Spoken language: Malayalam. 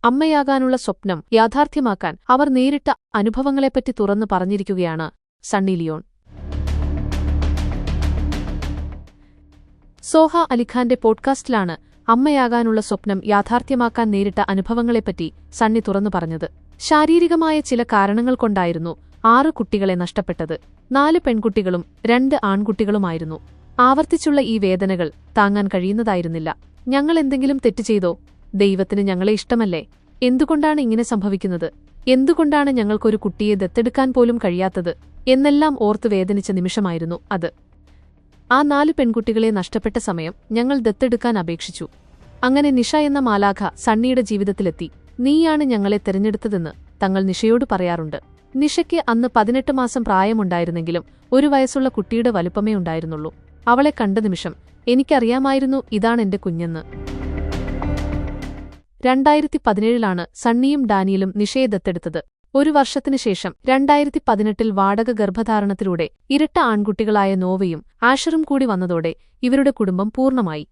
അമ്മയാകാനുള്ള സ്വപ്നം യാഥാർത്ഥ്യമാക്കാൻ അവർ നേരിട്ട അനുഭവങ്ങളെപ്പറ്റി തുറന്നു പറഞ്ഞിരിക്കുകയാണ് സണ്ണി ലിയോൺ. സോഹ അലിഖാന്റെ പോഡ്കാസ്റ്റിലാണ് അമ്മയാകാനുള്ള സ്വപ്നം യാഥാർത്ഥ്യമാക്കാൻ നേരിട്ട അനുഭവങ്ങളെപ്പറ്റി സണ്ണി തുറന്നു പറഞ്ഞത്. ശാരീരികമായ ചില കാരണങ്ങൾ കൊണ്ടായിരുന്നു 6 കുട്ടികളെ നഷ്ടപ്പെട്ടത്. 4 പെൺകുട്ടികളും 2 ആൺകുട്ടികളുമായിരുന്നു. ആവർത്തിച്ചുള്ള ഈ വേദനകൾ താങ്ങാൻ കഴിയുന്നതായിരുന്നില്ല. ഞങ്ങൾ എന്തെങ്കിലും തെറ്റ് ചെയ്തോ? ദൈവത്തിന് ഞങ്ങളെ ഇഷ്ടമല്ലേ? എന്തുകൊണ്ടാണ് ഇങ്ങനെ സംഭവിക്കുന്നത്? എന്തുകൊണ്ടാണ് ഞങ്ങൾക്കൊരു കുട്ടിയെ ദത്തെടുക്കാൻ പോലും കഴിയാത്തത് എന്നെല്ലാം ഓർത്തു വേദനിച്ച നിമിഷമായിരുന്നു അത്. ആ 4 പെൺകുട്ടികളെ നഷ്ടപ്പെട്ട സമയം ഞങ്ങൾ ദത്തെടുക്കാൻ അപേക്ഷിച്ചു. അങ്ങനെ നിഷ എന്ന മാലാഖ സണ്ണിയുടെ ജീവിതത്തിലെത്തി. നീയാണ് ഞങ്ങളെ തെരഞ്ഞെടുത്തതെന്ന് തങ്ങൾ നിഷയോട് പറയാറുണ്ട്. നിഷയ്ക്ക് അന്ന് 18 മാസം പ്രായമുണ്ടായിരുന്നെങ്കിലും 1 വയസ്സുള്ള കുട്ടിയുടെ വലുപ്പമേ ഉണ്ടായിരുന്നുള്ളൂ. അവളെ കണ്ട നിമിഷം എനിക്കറിയാമായിരുന്നു ഇതാണെന്റെ കുഞ്ഞെന്ന്. 2017 സണ്ണിയും ഡാനിയലും നിഷയെ ദത്തെടുത്തത്. 1 വർഷത്തിനു ശേഷം 2018 വാടക ഗർഭധാരണത്തിലൂടെ ഇരട്ട ആൺകുട്ടികളായ നോവയും ആഷറും കൂടി വന്നതോടെ ഇവരുടെ കുടുംബം പൂർണ്ണമായി.